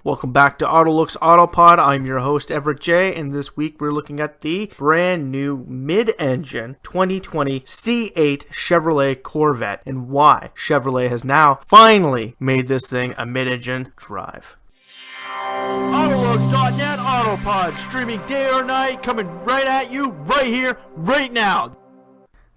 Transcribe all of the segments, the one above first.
Welcome back to AutoLooks Autopod. I'm your host, Everett J, and this week we're looking at the brand new mid-engine 2020 C8 Chevrolet Corvette and why Chevrolet has now finally made this thing a mid-engine drive. AutoLooks.net Autopod, streaming day or night, coming right at you, right here, right now.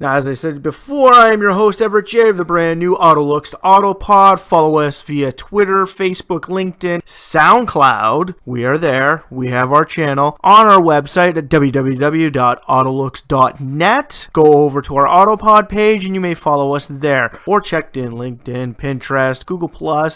Now, as I said before, I am your host, Everett J, of the brand new AutoLooks Autopod. Follow us via Twitter, Facebook, LinkedIn, SoundCloud. We are there. We have our channel on our website at www.autolooks.net. Go over to our Autopod page and you may follow us there. Or check in LinkedIn, Pinterest, Google+,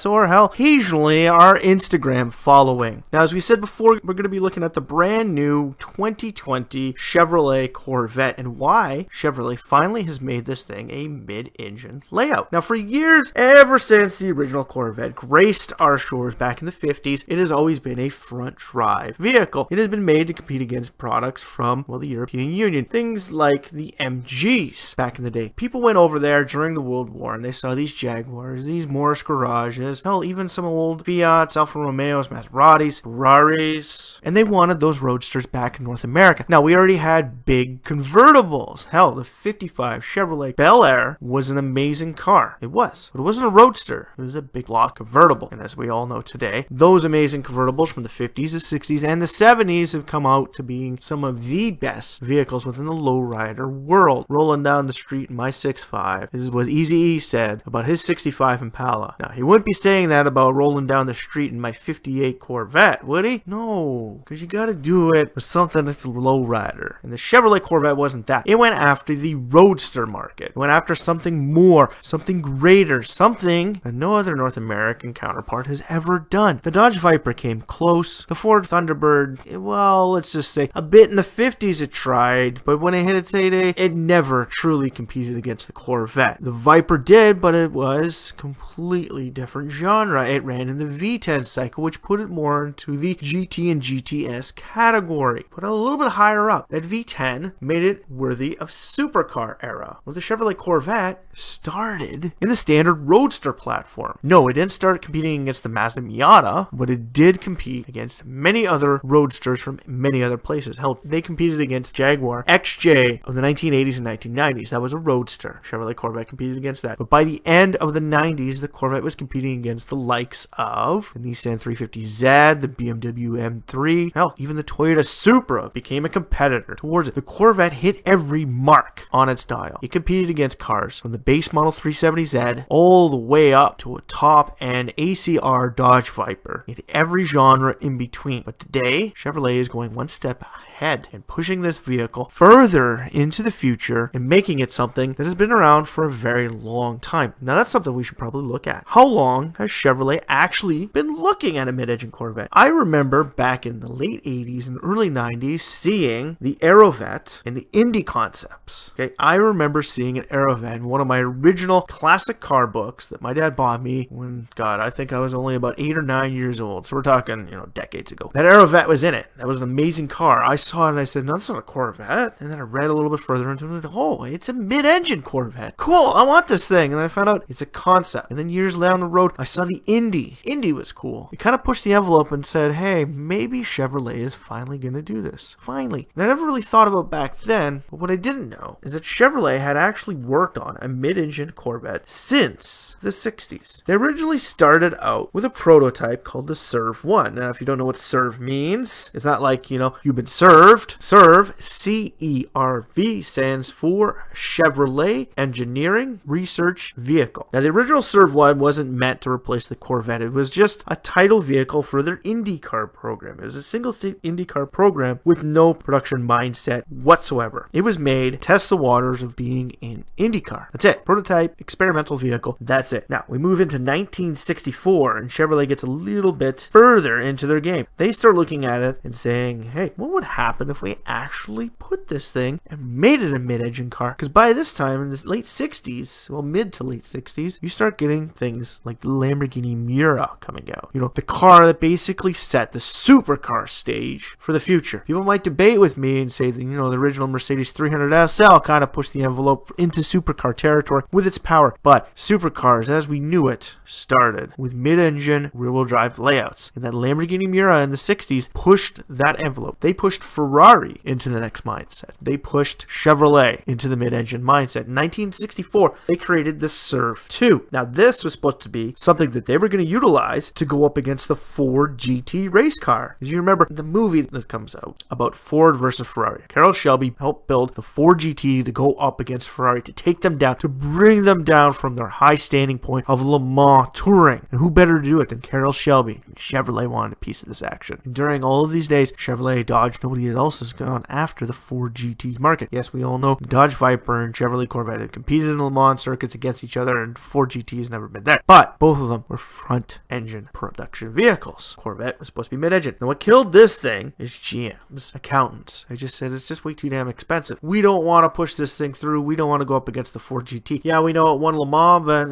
or hell, occasionally our Instagram following. Now, as we said before, we're going to be looking at the brand new 2020 Chevrolet Corvette and why Chevrolet finally has made this thing a mid-engine layout. Now, for years, ever since the original Corvette graced our shores back in the 50s, it has always been a front-drive vehicle. It has been made to compete against products from, well, the European Union. Things like the MGs back in the day. People went over there during the World War and they saw these Jaguars, these Morris Garages, hell, even some old Fiats, Alfa Romeos, Maseratis, Ferraris, and they wanted those roadsters back in North America. Now, we already had big convertibles. Hell, the 55 Chevrolet Bel Air was an amazing car. It was. But it wasn't a roadster. It was a big block convertible. And as we all know today, those amazing convertibles from the 50s, the 60s, and the 70s have come out to being some of the best vehicles within the lowrider world. Rolling down the street in my 6.5. This is what Eazy-E said about his 65 Impala. Now, he wouldn't be saying that about rolling down the street in my 58 Corvette, would he? No, because you gotta do it with something that's a lowrider. And the Chevrolet Corvette wasn't that. It went after the roadster market. It went after something more, something greater, something that no other North American counterpart has ever done. The Dodge Viper came close. The Ford Thunderbird, well, let's just say a bit in the 50s it tried, but when it hit its heyday, it never truly competed against the Corvette. The Viper did, but it was completely different genre. It ran in the V10 cycle, which put it more into the GT and GTS category. Put it a little bit higher up. That V10 made it worthy of supercar era. Well, the Chevrolet Corvette started in the standard roadster platform. No, it didn't start competing against the Mazda Miata, but it did compete against many other roadsters from many other places. Hell, they competed against Jaguar XJ of the 1980s and 1990s. That was a roadster. Chevrolet Corvette competed against that. But by the end of the 90s, the Corvette was competing against the likes of the Nissan 350Z, the BMW M3, hell, even the Toyota Supra became a competitor towards it. The Corvette hit every mark on its dial. It competed against cars from the base model 370Z all the way up to a top-end ACR Dodge Viper in every genre in between. But today, Chevrolet is going one step ahead and pushing this vehicle further into the future and making it something that has been around for a very long time. Now, that's something we should probably look at. How long has Chevrolet actually been looking at a mid-engine Corvette? I remember back in the late 80s and early 90s seeing the Aerovette and the Indy concepts. Okay, I remember seeing an Aerovette in one of my original classic car books that my dad bought me when, God, I think I was only about 8 or 9 years old. So we're talking, decades ago. That Aerovette was in it. That was an amazing car. I saw it and I said, no, that's not a Corvette. And then I read a little bit further into it. Oh, it's a mid-engine Corvette. Cool, I want this thing. And then I found out it's a concept. And then years down the road, I saw the Indy. Indy was cool. It kind of pushed the envelope and said, hey, maybe Chevrolet is finally going to do this. Finally. And I never really thought about back then, but what I didn't know is that Chevrolet had actually worked on a mid-engine Corvette since the 60s. They originally started out with a prototype called the Serve 1. Now, if you don't know what Serve means, it's not like, you've been served. Serve, C-E-R-V, stands for Chevrolet Engineering Research Vehicle. Now, the original Serve 1 wasn't meant to replace the Corvette. It was just a title vehicle for their IndyCar program. It was a single-seat IndyCar program with no production mindset whatsoever. It was made to test the waters of being in IndyCar. That's it. Prototype, experimental vehicle. That's it. Now, we move into 1964, and Chevrolet gets a little bit further into their game. They start looking at it and saying, hey, what would happen happen if we actually put this thing and made it a mid-engine car? Because by this time, in the late 60s, well, mid to late 60s, you start getting things like the Lamborghini Miura coming out. You know, the car that basically set the supercar stage for the future. People might debate with me and say that, you know, the original Mercedes 300 SL kind of pushed the envelope into supercar territory with its power. But supercars, as we knew it, started with mid-engine rear-wheel drive layouts. And that Lamborghini Miura in the 60s pushed that envelope. They pushed Ferrari into the next mindset. They pushed Chevrolet into the mid-engine mindset. In 1964, they created the Surf 2. Now, this was supposed to be something that they were going to utilize to go up against the Ford GT race car. As you remember, the movie that comes out about Ford versus Ferrari. Carroll Shelby helped build the Ford GT to go up against Ferrari, to take them down, to bring them down from their high standing point of Le Mans touring. And who better to do it than Carroll Shelby? And Chevrolet wanted a piece of this action. And during all of these days, Chevrolet, Dodge, nobody else has gone after the Ford GT's market. Yes, we all know Dodge Viper and Chevrolet Corvette had competed in Le Mans circuits against each other, and Ford GT has never been there. But both of them were front-engine production vehicles. Corvette was supposed to be mid-engine. Now, what killed this thing is GM's accountants. They just said it's just way too damn expensive. We don't want to push this thing through. We don't want to go up against the Ford GT. Yeah, we know it won Le Mans, but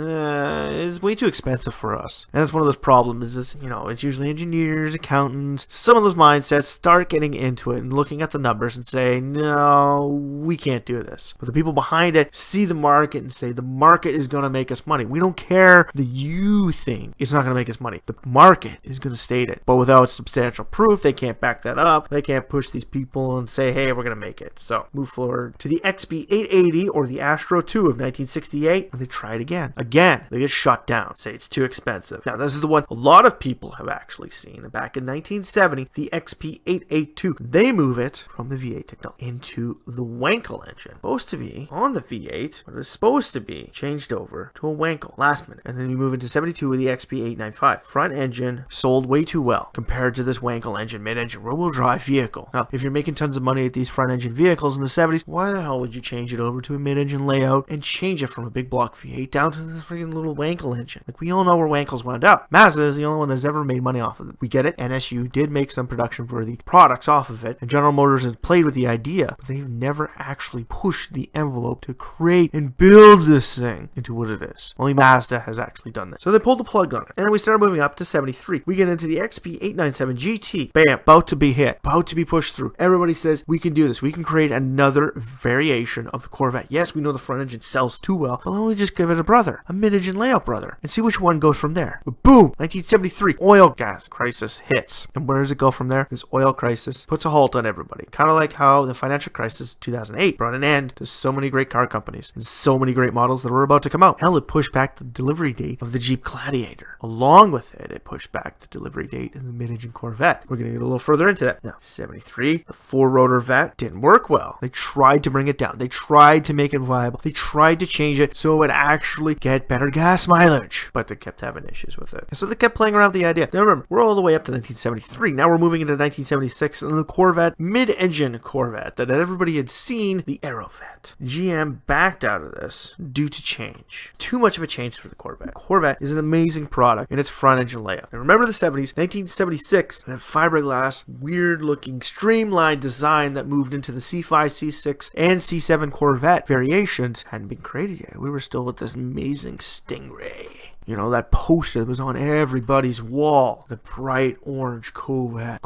it's way too expensive for us. And that's one of those problems. Is you know, it's usually engineers, accountants. Some of those mindsets start getting into it and looking at the numbers and say, no, we can't do this. But the people behind it see the market and say, the market is going to make us money. We don't care that you think it's not going to make us money. The market is going to state it. But without substantial proof, they can't back that up. They can't push these people and say, hey, we're going to make it. So move forward to the XB880 or the Astro 2 of 1968, and they try it again. Again, they get shut down. Say it's too expensive. Now, this is the one a lot of people have actually seen. Back in 1970, the XP882, they move it from the V8 technology into the Wankel engine. Supposed to be on the V8, but it's supposed to be changed over to a Wankel last minute. And then you move into 72 with the XP895. Front engine sold way too well compared to this Wankel engine, mid-engine, rear-wheel drive vehicle. Now, if you're making tons of money at these front-engine vehicles in the 70s, why the hell would you change it over to a mid-engine layout and change it from a big block V8 down to this freaking little Wankel engine? Like, we all know where Wankel's wound up. Mazda is the only one that's ever made money off of it. We get it. NSU did make some production-worthy products off of it, and General Motors has played with the idea, but they've never actually pushed the envelope to create and build this thing into what it is. Only Mazda has actually done this. So they pulled the plug on it. And we started moving up to 73. We get into the XP897 GT. Bam, about to be hit, about to be pushed through. Everybody says, we can do this. We can create another variation of the Corvette. Yes, we know the front engine sells too well, but why don't we just give it a brother, a mid-engine layout brother, and see which one goes from there. But boom, 1973, oil gas crisis hits. And where does it go from there? This oil crisis puts a halt on everybody. Kind of like how the financial crisis of 2008 brought an end to so many great car companies and so many great models that were about to come out. Hell, it pushed back the delivery date of the Jeep Gladiator. Along with it, it pushed back the delivery date of the mid-engine Corvette. We're going to get a little further into that. Now, 73, the four-rotor Vette didn't work well. They tried to bring it down. They tried to make it viable. They tried to change it so it would actually get better gas mileage, but they kept having issues with it. And so they kept playing around with the idea. Now remember, we're all the way up to 1973. Now we're moving into 1976 and the Corvette, mid-engine Corvette that everybody had seen, the Aerovette. GM backed out of this due to change. Too much of a change for the Corvette. Corvette is an amazing product in its front-engine layout. And remember the 70s, 1976, that fiberglass, weird-looking, streamlined design that moved into the C5, C6, and C7 Corvette variations hadn't been created yet. We were still with this amazing Stingray. You know, that poster that was on everybody's wall. The bright orange Corvette.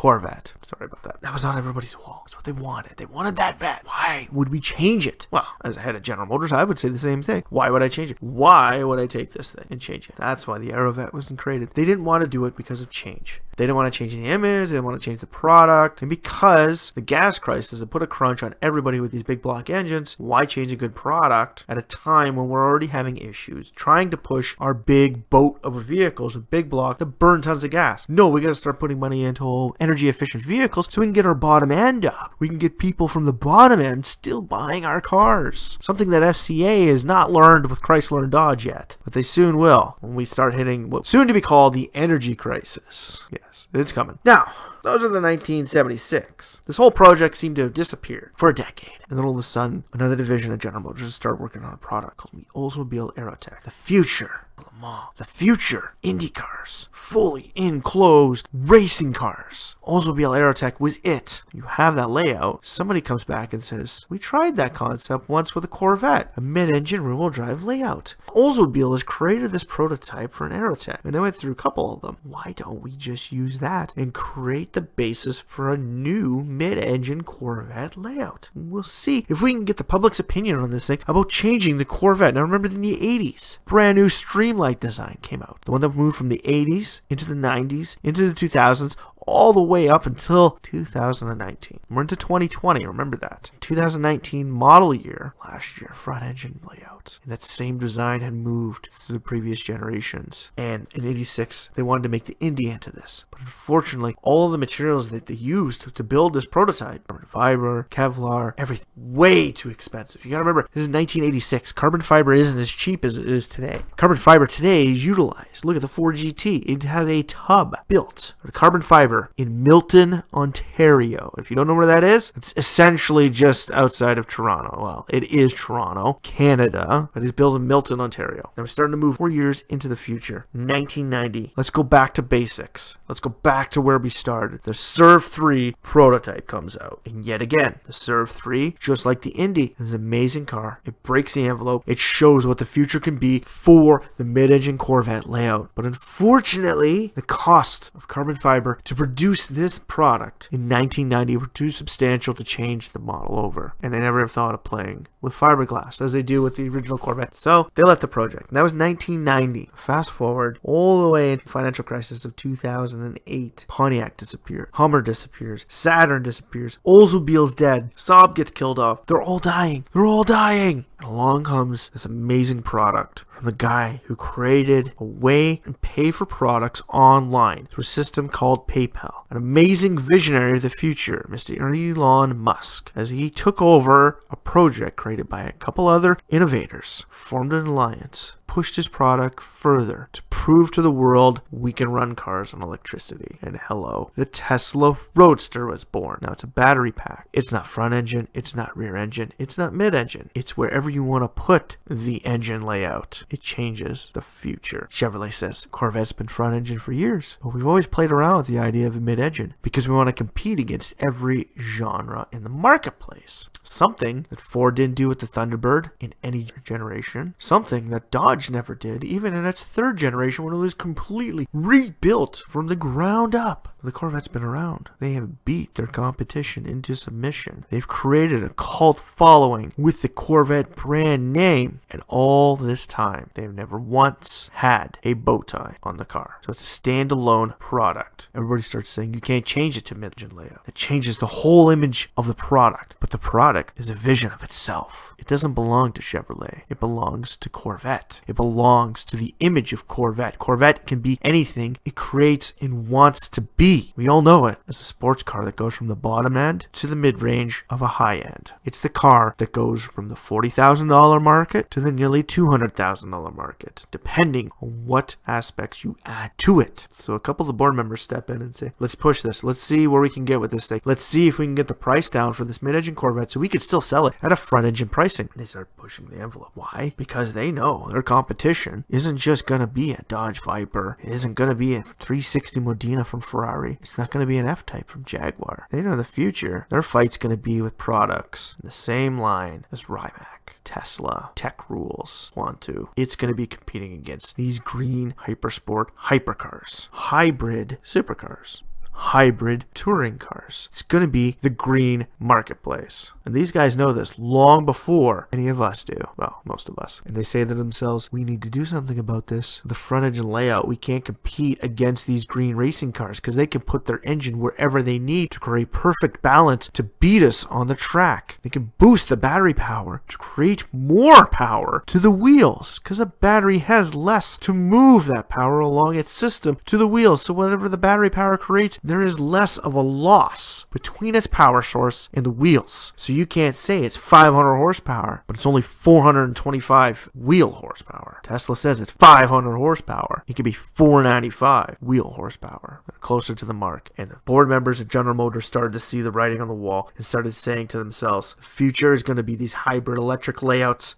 Sorry about that. That was on everybody's wall. That's what they wanted. They wanted that Vette. Why would we change it? Well, as a head of General Motors, I would say the same thing. Why would I change it? Why would I take this thing and change it? That's why the Aerovette wasn't created. They didn't want to do it because of change. They didn't want to change the image. They didn't want to change the product. And because the gas crisis had put a crunch on everybody with these big block engines, why change a good product at a time when we're already having issues trying to push our big boat of vehicles with big block that burn tons of gas? No, we got to start putting money into energy efficient vehicles so we can get our bottom end up. We can get people from the bottom end still buying our cars. Something that FCA has not learned with Chrysler and Dodge yet, but they soon will when we start hitting what soon to be called the energy crisis. Yes, it's coming. Now, those are the 1976. This whole project seemed to have disappeared for a decade. And then all of a sudden, another division of General Motors started working on a product called the Oldsmobile Aerotech. The future of Le Mans. The future Indy cars. Fully enclosed racing cars. Oldsmobile Aerotech was it. You have that layout. Somebody comes back and says, we tried that concept once with a Corvette. A mid-engine rear-wheel drive layout. Oldsmobile has created this prototype for an Aerotech. And they went through a couple of them. Why don't we just use that and create the basis for a new mid-engine Corvette layout? We'll see if we can get the public's opinion on this thing about changing the Corvette. Now remember, in the 80s, brand new Streamlight design came out. The one that moved from the 80s into the 90s, into the 2000s, all the way up until 2019. We're into 2020, remember that. 2019 model year, last year, front engine layout. And that same design had moved through the previous generations. And in 86, they wanted to make the Indy into this. But unfortunately, all of the materials that they used to build this prototype, carbon fiber, Kevlar, everything, way too expensive. You gotta remember, this is 1986. Carbon fiber isn't as cheap as it is today. Carbon fiber today is utilized. Look at the Ford GT. It has a tub built of carbon fiber in Milton, Ontario. If you don't know where that is, it's essentially just outside of Toronto. Well, it is Toronto, Canada, but it's built in Milton, Ontario. Now we're starting to move 4 years into the future. 1990. Let's go back to basics. Let's go back to where we started. The Serve 3 prototype comes out. And yet again, the Serve 3, just like the Indy, is an amazing car. It breaks the envelope. It shows what the future can be for the mid-engine Corvette layout. But unfortunately, the cost of carbon fiber to produce this product in 1990 were too substantial to change the model over. And they never have thought of playing with fiberglass as they do with the original Corvette. So they left the project. And that was 1990. Fast forward all the way into the financial crisis of 2008. Pontiac disappeared. Hummer disappears. Saturn disappears. Oldsmobile's dead. Saab gets killed off. They're all dying. They're all dying. And along comes this amazing product from the guy who created a way and pay for products online through a system called PayPal. An amazing visionary of the future, Mr. Elon Musk, as he took over a project created by a couple other innovators, formed an alliance, pushed his product further to prove to the world we can run cars on electricity. And hello, the Tesla Roadster was born. Now it's a battery pack. It's not front engine. It's not rear engine. It's not mid engine. It's wherever you want to put the engine layout. It changes the future. Chevrolet says Corvette's been front engine for years, but we've always played around with the idea of a mid engine because we want to compete against every genre in the marketplace. Something that Ford didn't do with the Thunderbird in any generation. Something that Dodge never did, even in its third generation when it was completely rebuilt from the ground up. The Corvette's been around. They have beat their competition into submission. They've created a cult following with the Corvette brand name, and all this time they've never once had a bow tie on the car. So it's a standalone product. Everybody starts saying you can't change it to mid-engine layout. It changes the whole image of the product, but the product is a vision of itself. It doesn't belong to Chevrolet. It belongs to Corvette. It belongs to the image of Corvette. Corvette can be anything it creates and wants to be. We all know it as a sports car that goes from the bottom end to the mid-range of a high end. It's the car that goes from the $40,000 market to the nearly $200,000 market, depending on what aspects you add to it. So a couple of the board members step in and say, let's push this. Let's see where we can get with this thing. Let's see if we can get the price down for this mid-engine Corvette so we could still sell it at a front-engine pricing. They start pushing the envelope. Why? Because they know their competition isn't just going to be a Dodge Viper. It isn't going to be a 360 Modena from Ferrari. It's not going to be an F-Type from Jaguar. They know in the future, their fight's going to be with products in the same line as Rimac, Tesla, Tech Rules, Quantu. It's going to be competing against these green hypersport hypercars, hybrid supercars, hybrid touring cars. It's going to be the green marketplace. And these guys know this long before any of us do. Well, most of us. And they say to themselves, we need to do something about this. The front engine layout, we can't compete against these green racing cars because they can put their engine wherever they need to create perfect balance to beat us on the track. They can boost the battery power to create more power to the wheels because a battery has less to move that power along its system to the wheels. So whatever the battery power creates, there is less of a loss between its power source and the wheels. So you can't say it's 500 horsepower, but it's only 425 wheel horsepower. Tesla says it's 500 horsepower. It could be 495 wheel horsepower. They're closer to the mark. And the board members at General Motors started to see the writing on the wall and started saying to themselves, the future is going to be these hybrid electric layouts.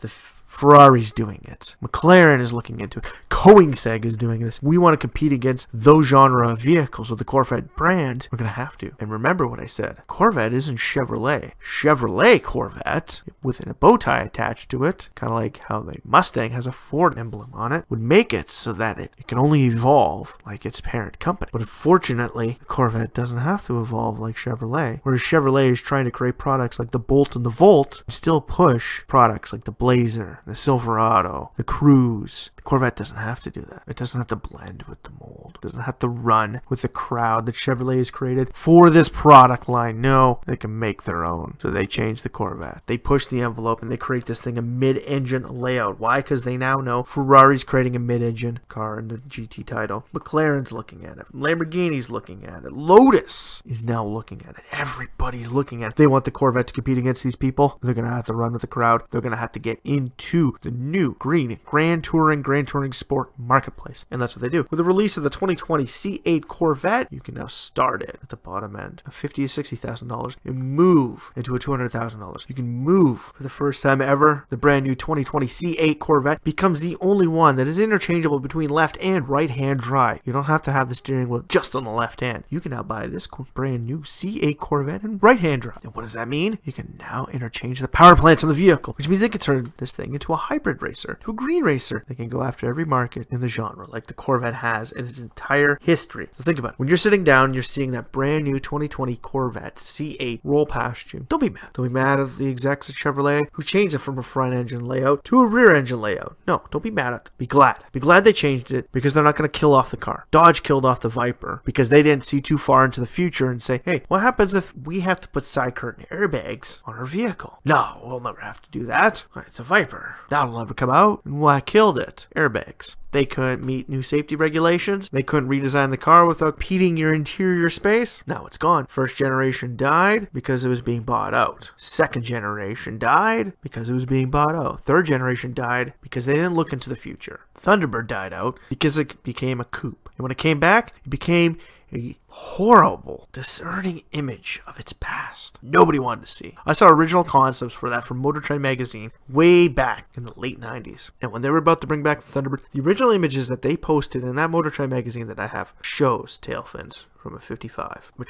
Ferrari's doing it. McLaren is looking into it. Koenigsegg is doing this. We want to compete against those genre of vehicles with the Corvette brand. We're going to have to. And remember what I said. Corvette isn't Chevrolet. Chevrolet Corvette, with a bow tie attached to it, kind of like how the Mustang has a Ford emblem on it, would make it so that it can only evolve like its parent company. But unfortunately, the Corvette doesn't have to evolve like Chevrolet. Whereas Chevrolet is trying to create products like the Bolt and the Volt and still push products like the Blazer, the Silverado, the Cruise. The Corvette doesn't have to do that. It doesn't have to blend with the mold. It doesn't have to run with the crowd that Chevrolet has created for this product line. No, they can make their own. So they change the Corvette. They push the envelope and they create this thing a mid-engine layout. Why? Because they now know Ferrari's creating a mid-engine car in the GT title. McLaren's looking at it. Lamborghini's looking at it. Lotus is now looking at it. Everybody's looking at it. They want the Corvette to compete against these people. They're going to have to run with the crowd. They're going to have to get into the new green Grand Touring Sport marketplace. And that's what they do. With the release of the 2020 C8 Corvette, you can now start it at the bottom end of $50,000 to $60,000 and move into a $200,000. You can move for the first time ever. The brand new 2020 C8 Corvette becomes the only one that is interchangeable between left and right hand drive. You don't have to have the steering wheel just on the left hand. You can now buy this brand new C8 Corvette in right hand drive. And what does that mean? You can now interchange the power plants on the vehicle, which means they can turn this thing into a hybrid racer, to a green racer. They can go after every market in the genre like the Corvette has in its entire history. So think about it. When you're sitting down, you're seeing that brand new 2020 Corvette C8 roll past you. Don't be mad. Don't be mad at the execs at Chevrolet who changed it from a front engine layout to a rear engine layout. No, don't be mad at them. Be glad. Be glad they changed it because they're not going to kill off the car. Dodge killed off the Viper because they didn't see too far into the future and say, hey, what happens if we have to put side curtain airbags on our vehicle? No, we'll never have to do that. It's a Viper. That'll never come out. And what killed it? Airbags. They couldn't meet new safety regulations. They couldn't redesign the car without impeding your interior space. Now it's gone. First generation died because it was being bought out. Second generation died because it was being bought out. Third generation died because they didn't look into the future. Thunderbird died out because it became a coupe. And when it came back, it became a horrible, discerning image of its past. Nobody wanted to see. I saw original concepts for that from Motor Trend magazine way back in the late 90s. And when they were about to bring back the Thunderbird, the original images that they posted in that Motor Trend magazine that I have shows tail fins from a 55, which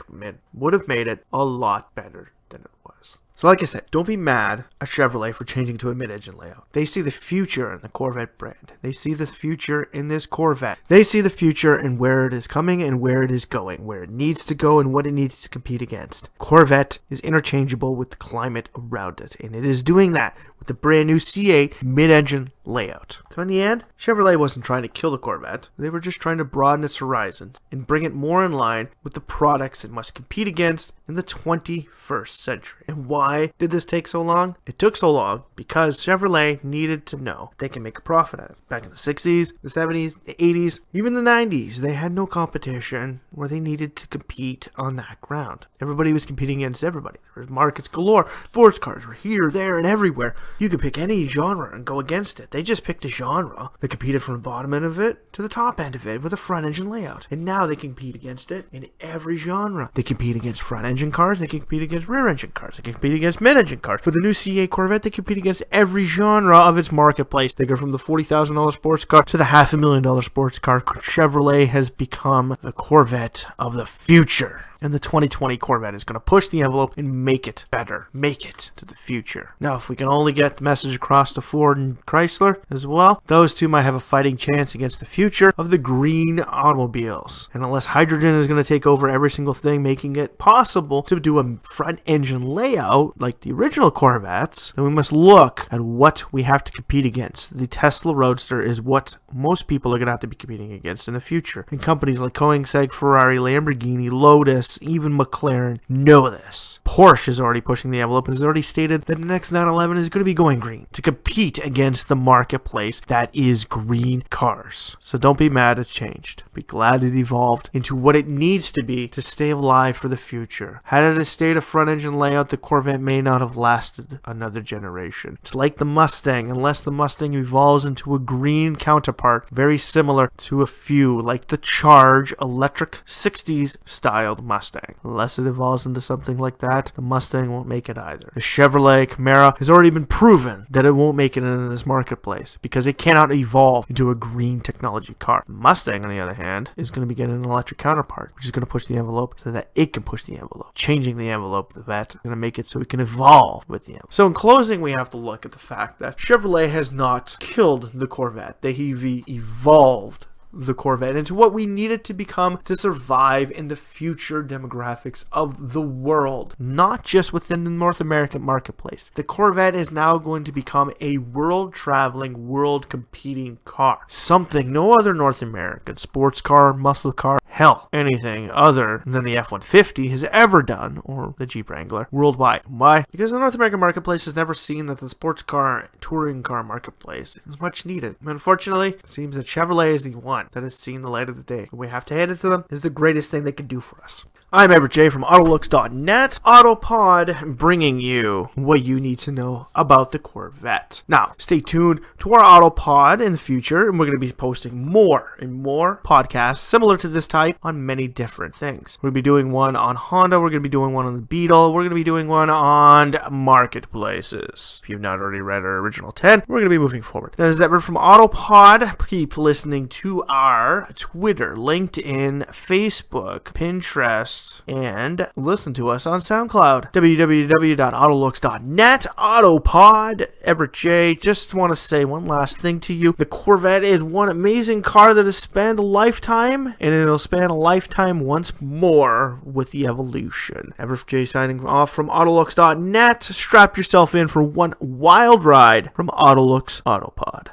would have made it a lot better than it was. So like I said, don't be mad at Chevrolet for changing to a mid-engine layout. They see the future in the Corvette brand. They see the future in this Corvette. They see the future in where it is coming and where it is going, where it needs to go and what it needs to compete against. Corvette is interchangeable with the climate around it, and it is doing that with the brand new C8 mid-engine layout. So in the end, Chevrolet wasn't trying to kill the Corvette. They were just trying to broaden its horizons and bring it more in line with the products it must compete against in the 21st century. And why did this take so long? It took so long because Chevrolet needed to know they can make a profit at it. Back in the 60s, the 70s, the 80s, even the 90s, they had no competition where they needed to compete on that ground. Everybody was competing against everybody. There was markets galore. Sports cars were here, there, and everywhere. You could pick any genre and go against it. They just picked a genre that competed from the bottom end of it to the top end of it with a front engine layout. And now they compete against it in every genre. They compete against front engine cars. They can compete against rear engine cars. They can compete against mid-engine cars. With the new C8 Corvette, they compete against every genre of its marketplace. They go from the $40,000 sports car to the $500,000 sports car. Chevrolet has become the Corvette of the future. And the 2020 Corvette is going to push the envelope and make it better. Make it to the future. Now, if we can only get the message across to Ford and Chrysler as well, those two might have a fighting chance against the future of the green automobiles. And unless hydrogen is going to take over every single thing, making it possible to do a front engine layout like the original Corvettes, then we must look at what we have to compete against. The Tesla Roadster is what most people are going to have to be competing against in the future. And companies like Koenigsegg, Ferrari, Lamborghini, Lotus, Lexus, even McLaren know this. Porsche is already pushing the envelope and has already stated that the next 911 is going to be going green to compete against the marketplace that is green cars. So don't be mad it's changed. Be glad it evolved into what it needs to be to stay alive for the future. Had it stayed a front engine layout, the Corvette may not have lasted another generation. It's like the Mustang, unless the Mustang evolves into a green counterpart, very similar to a few, like the Charge electric 60s styled Mustang. Unless it evolves into something like that, the Mustang won't make it either. The Chevrolet Camaro has already been proven that it won't make it into this marketplace because it cannot evolve into a green technology car. The Mustang, on the other hand, is going to be getting an electric counterpart, which is going to push the envelope so that it can push the envelope. Changing the envelope, the Vette, is going to make it so it can evolve with the envelope. So in closing, we have to look at the fact that Chevrolet has not killed the Corvette. They have evolved the Corvette into what we need it to become to survive in the future demographics of the world, not just within the North American marketplace. The Corvette is now going to become a world-traveling, world-competing car. Something no other North American sports car, muscle car, hell, anything other than the F-150 has ever done, or the Jeep Wrangler, worldwide. Why? Because the North American marketplace has never seen that the sports car, touring car marketplace is much needed. Unfortunately, it seems that Chevrolet is the one that has seen the light of the day. We have to hand it to them. It's the greatest thing they can do for us. I'm Everett J from AutoLooks.net, AutoPod, bringing you what you need to know about the Corvette. Now, stay tuned to our AutoPod in the future, and we're going to be posting more and more podcasts similar to this type on many different things. We're going to be doing one on Honda, we're going to be doing one on the Beetle, we're going to be doing one on marketplaces. If you've not already read our original 10, we're going to be moving forward. This is Everett from AutoPod. Keep listening to our Twitter, LinkedIn, Facebook, Pinterest, and listen to us on SoundCloud. www.autolooks.net, AutoPod, Everett J. Just want to say one last thing to you. The Corvette is one amazing car that has spanned a lifetime, and it'll span a lifetime once more with the evolution. Everett J signing off from AutoLooks.net. Strap yourself in for one wild ride from AutoLooks AutoPod.